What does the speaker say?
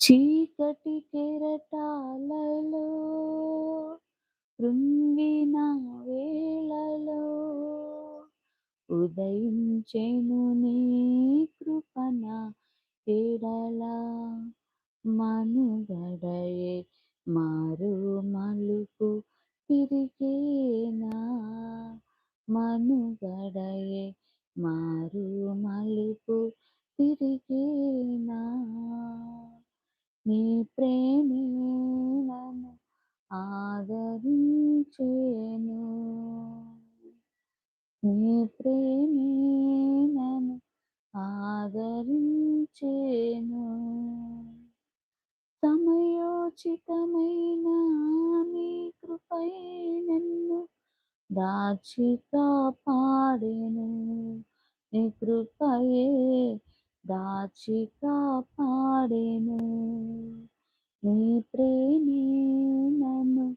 చీకటి కెరటాలలో కృంగిన వేళలో ఉదయించెను నీ కృపణ ఎడల మనుగడయే మారు మలుపు తిరిగేనా మనుగడయే మారు మలుపు తిరిగేనా నీ ప్రేమే నన్ను ఆదరించేను నీ ప్రేమే నన్ను ఆదరించేను సమయోచితమైన నీ కృపై నన్ను దాచి కాపాడెను నీ కృపయే దాచి కాపాడెను నీ ప్రేమ